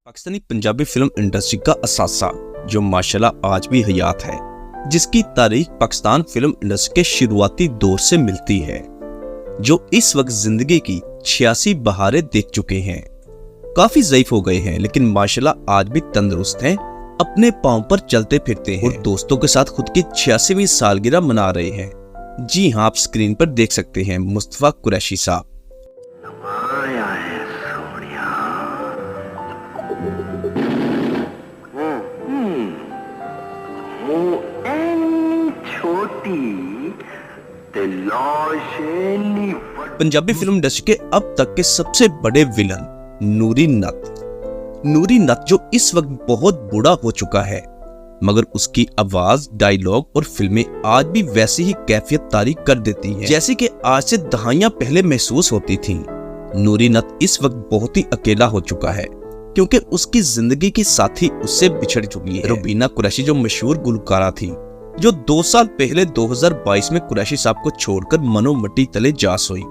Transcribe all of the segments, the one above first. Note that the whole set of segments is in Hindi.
पाकिस्तानी पंजाबी फिल्म इंडस्ट्री का असासा जो माशाल्लाह आज भी हयात है, जिसकी तारीख पाकिस्तान फिल्म इंडस्ट्री के शुरुआती दौर से मिलती है, जो इस वक्त जिंदगी की 86 बहारें देख चुके हैं। काफी ज़ईफ हो गए हैं लेकिन माशाल्लाह आज भी तंदुरुस्त हैं, अपने पांव पर चलते फिरते हैं और दोस्तों के साथ खुद की 86वीं सालगिरह मना रहे हैं। जी हाँ, आप स्क्रीन पर देख सकते हैं मुस्तफा कुरैशी साहब। पंजाबी फिल्म इंडस्ट्री के अब तक के सबसे बड़े विलन नूरी नत जो इस वक्त बहुत बूढ़ा हो चुका है, मगर उसकी आवाज, डायलॉग और फिल्में आज भी वैसी ही कैफियत तारी कर देती हैं जैसे कि आज से दहाइयां पहले महसूस होती थीं। नूरी नत इस वक्त बहुत ही अकेला हो चुका है क्योंकि उसकी जिंदगी की साथी उससे बिछड़ चुकी है। रुबीना कुरैशी जो मशहूर गुलकारा थी, जो 2 साल पहले 2022 में कुरैशी साहब को छोड़कर मनो मट्टी तले जा सोई।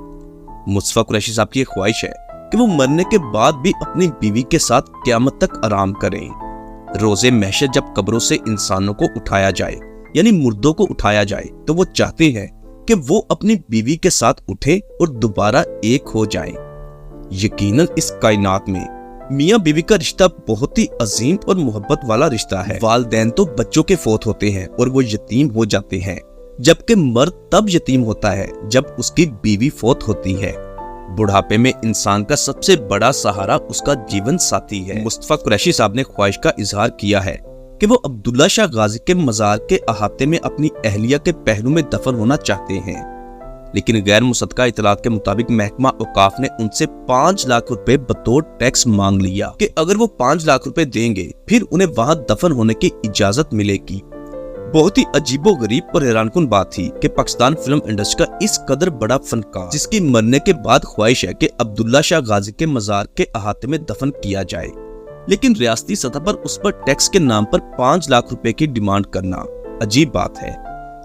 मुस्तफा कुरैशी साहब की ख्वाहिश है कि वो मरने के बाद भी अपनी बीवी के साथ क़यामत तक आराम करें। रोज़े महशर जब कब्रों से इंसानों को उठाया जाए, यानी मुर्दों को उठाया जाए, तो वो चाहते हैं कि वो अपनी बीवी के साथ उठे और दोबारा एक हो जाएं। यकीनन इस कायनात में मियाँ बीवी का रिश्ता बहुत ही अजीम और मोहब्बत वाला रिश्ता है। वालिदैन तो बच्चों के फौत होते हैं और वो यतीम हो जाते हैं, जबकि मर्द तब यतीम होता है जब उसकी बीवी फौत होती है। बुढ़ापे में इंसान का सबसे बड़ा सहारा उसका जीवन साथी है। मुस्तफा कुरैशी साहब ने ख्वाहिश का इजहार किया है कि वो अब्दुल्ला शाह गाजी के मजार के अहाते में अपनी अहलिया के पहलू में दफन होना चाहते हैं, लेकिन गैर मुसद्दका इतलात के मुताबिक महकमा औकाफ ने उनसे 5 लाख रुपए बतौर टैक्स मांग लिया कि अगर वो 5 लाख रुपए देंगे फिर उन्हें वहां दफन होने की इजाजत मिलेगी। बहुत ही अजीबोगरीब और हैरानकुन बात थी कि पाकिस्तान फिल्म इंडस्ट्री का इस कदर बड़ा फनकार, जिसकी मरने के बाद ख्वाहिश है कि अब्दुल्ला शाह गाजी के मजार के अहाते में दफन किया जाए, लेकिन रियासती सतह पर उस पर टैक्स के नाम पर 5 लाख रुपए की डिमांड करना अजीब बात है।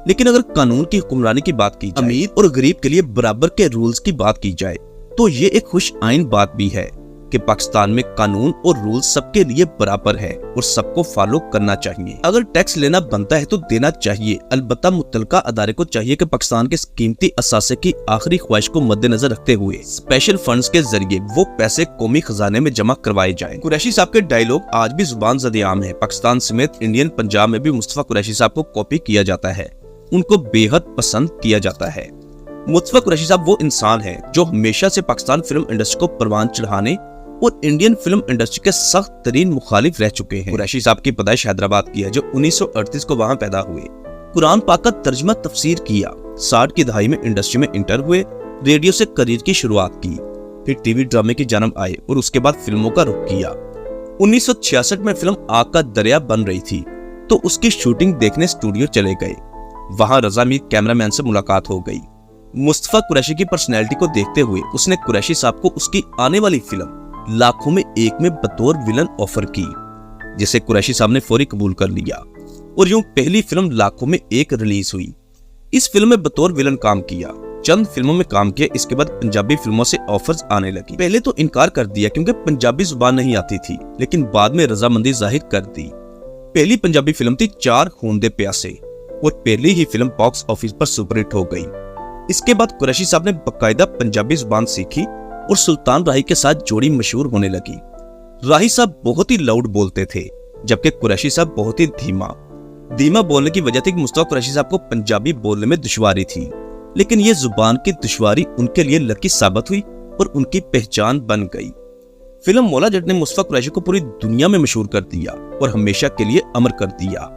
लेकिन अगर कानून की हुक्मरानी की बात की जाए, अमीर और गरीब के लिए बराबर के रूल्स की बात की जाए, तो ये एक खुश आइन बात भी है कि पाकिस्तान में कानून और रूल्स सबके लिए बराबर है और सबको फॉलो करना चाहिए। अगर टैक्स लेना बनता है तो देना चाहिए, अलबत्ता मुतलका अदारे को चाहिए कि पाकिस्तान के कीमती असासे की आखिरी ख्वाहिश को मद्देनजर रखते हुए स्पेशल फंड्स के जरिए वो पैसे कौमी खजाने में जमा करवाए जाएं। कुरैशी साहब के डायलॉग आज भी जुबान ज़द-ए-आम है। पाकिस्तान समेत इंडियन पंजाब में भी मुस्तफा कुरैशी साहब को कॉपी किया जाता है, उनको बेहद पसंद किया जाता है। मुस्तफा कुरैशी साहब वो इंसान है जो हमेशा से पाकिस्तान फिल्म इंडस्ट्री को परवान चढ़ाने और इंडियन फिल्म इंडस्ट्री के सख्त तरीन मुखालिफ रह चुके हैं। कुरैशी साहब की पैदाइश हैदराबाद की है, जो 1938 को वहां पैदा हुए। कुरान पाक का तर्जमा तफसीर किया, 60 की दहाई में इंडस्ट्री में इंटर हुए, रेडियो से करियर की शुरुआत की, फिर टीवी ड्रामे की जानब आए और उसके बाद फिल्मों का रुख किया। 1966 में फिल्म आग का दरिया बन रही थी तो उसकी शूटिंग देखने स्टूडियो चले गए। वहां रजा मीर कैमरामैन से मुलाकात हो गई। मुस्तफा कुरैशी की पर्सनैलिटी को देखते हुए उसने कुरैशी साहब को उसकी आने वाली फिल्म लाखों में एक में बतौर विलन ऑफर की, जिसे कुरैशी साहब ने फौरी कबूल कर लिया और यूं पहली फिल्म लाखों में एक रिलीज हुई। इस फिल्म में बतौर विलन काम किया, चंद फिल्मों में काम किया। इसके बाद पंजाबी फिल्मों से ऑफर्स आने लगी। पहले तो इनकार कर दिया क्योंकि पंजाबी जुबान नहीं आती थी, लेकिन बाद में रजामंदी जाहिर कर दी। पहली पंजाबी फिल्म थी 4 खून दे प्यासे और पहली ही फिल्म बॉक्स ऑफिस पर सुपरहिट हो गई। इसके बाद कुरैशी साहब ने बाकायदा पंजाबी जुबान सीखी और सुल्तान राही के साथ जोड़ी मशहूर होने लगी। राही साहब बहुत ही लाउड बोलते थे, जबकि कुरैशी साहब बहुत ही धीमा बोलने की वजह थी कि मुस्तफा कुरैशी साहब को पंजाबी बोलने में दुश्वारी थी, लेकिन ये जुबान की दुश्वारी उनके लिए लकी साबित हुई और उनकी पहचान बन गई। फिल्म मौला जट ने मुस्तफा कुरैशी को पूरी दुनिया में मशहूर कर दिया और हमेशा के लिए अमर कर दिया।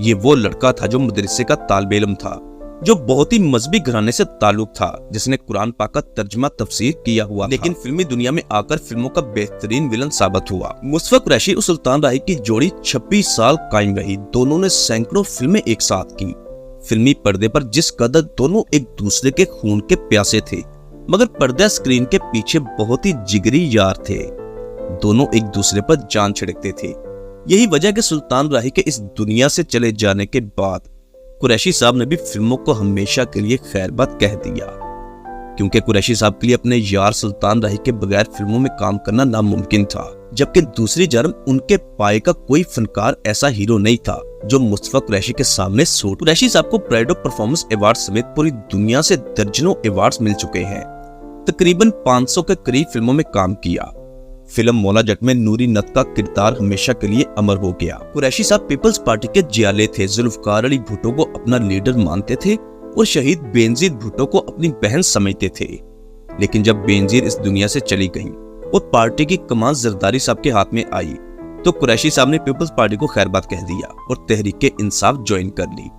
ये वो लड़का था जो मदरसे का तालिब इल्म था, जो बहुत ही मजहबी घराने से ताल्लुक था, जिसने कुरान पाक का तर्जमा तफसीर किया हुआ, लेकिन फिल्मी दुनिया में आकर फिल्मों का बेहतरीन विलन साबित हुआ। मुस्तफा कुरैशी और सुल्तान राही की जोड़ी 26 साल कायम रही। दोनों ने सैकड़ों फिल्में एक साथ की। फिल्मी पर्दे पर जिस कदर दोनों एक दूसरे के खून के प्यासे थे, मगर पर्दा स्क्रीन के पीछे बहुत ही जिगरी यार थे। दोनों एक दूसरे पर जान छिड़कते थे। यही वजह कि सुल्तान राही के इस दुनिया से चले जाने के बाद कुरैशी साहब ने भी फिल्मों को हमेशा के लिए खैरबाद कह दिया। क्योंकि कुरैशी साहब के लिए अपने यार सुल्तान राही के बगैर फिल्मों में काम करना नामुमकिन था। जबकि दूसरी जानब उनके पाए का कोई फनकार ऐसा हीरो नहीं था जो मुस्तफा कुरैशी के सामने सूट। कुरैशी साहब को प्राइड ऑफ परफॉर्मेंस अवार्ड समेत पूरी दुनिया से दर्जनों अवार्ड्स मिल चुके हैं। तकरीबन 500 के करीब फिल्मों में काम किया। फिल्म मौला जट में नूरी नत का किरदार हमेशा के लिए अमर हो गया। कुरैशी साहब पीपल्स पार्टी के जियाले थे, जुल्फकार अली भुट्टो को अपना लीडर मानते थे और शहीद बेनजीर भुट्टो को अपनी बहन समझते थे। लेकिन जब बेनजीर इस दुनिया से चली गईं और पार्टी की कमान जरदारी साहब के हाथ में आई तो कुरैशी साहब ने पीपल्स पार्टी को खैरबाद कह दिया और तहरीक इंसाफ ज्वाइन कर ली।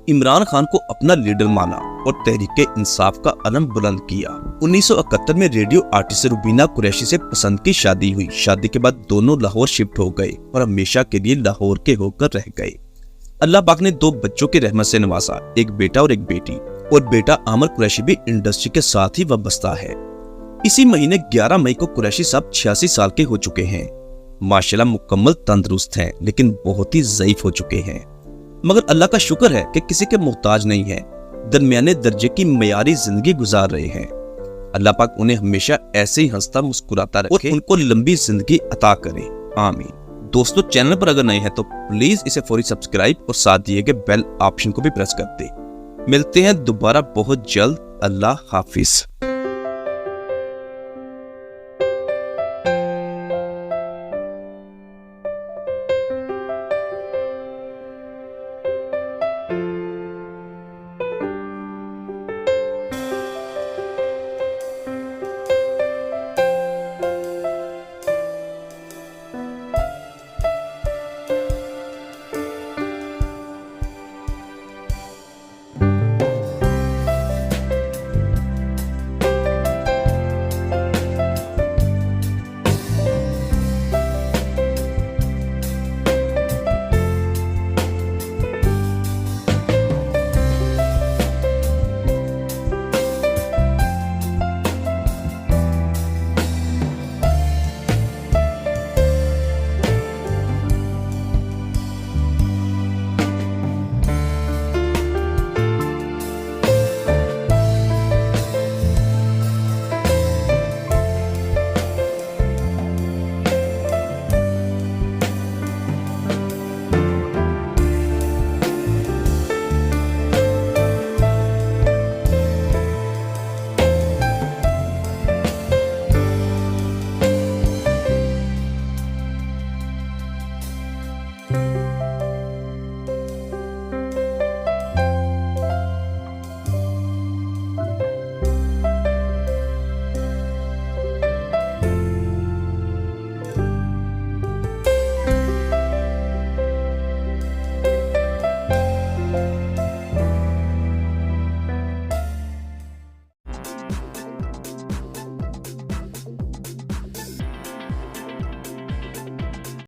इमरान खान को अपना लीडर माना और तहरीक इंसाफ का अलम बुलंद किया। 1971 में रेडियो आर्टिस्ट रुबीना कुरैशी से पसंद की शादी हुई। शादी के बाद दोनों लाहौर शिफ्ट हो गए और हमेशा के लिए लाहौर के होकर रह गए। अल्लाह पाक ने 2 बच्चों की रहमत से नवाजा, एक बेटा और एक बेटी, और बेटा आमर कुरैशी भी इंडस्ट्री के साथ ही वाबस्ता है। इसी महीने 11 मई को कुरैशी साहब 86 साल के हो चुके हैं। माशाल्लाह मुकम्मल तंदुरुस्त हैं, लेकिन बहुत ही ज़ईफ हो चुके हैं। मगर अल्लाह का शुक्र है कि किसी के मोहताज नहीं है, दरमियाने दर्जे की मयारी जिंदगी गुजार रहे हैं। अल्लाह पाक उन्हें हमेशा ऐसे ही हंसता मुस्कुराता रखे और उनको लंबी जिंदगी अता करे, आमीन। दोस्तों, चैनल पर अगर नए हैं तो प्लीज इसे फौरी सब्सक्राइब और साथ दिए गए बेल ऑप्शन को भी प्रेस कर दे। मिलते हैं दोबारा बहुत जल्द। अल्लाह हाफिज।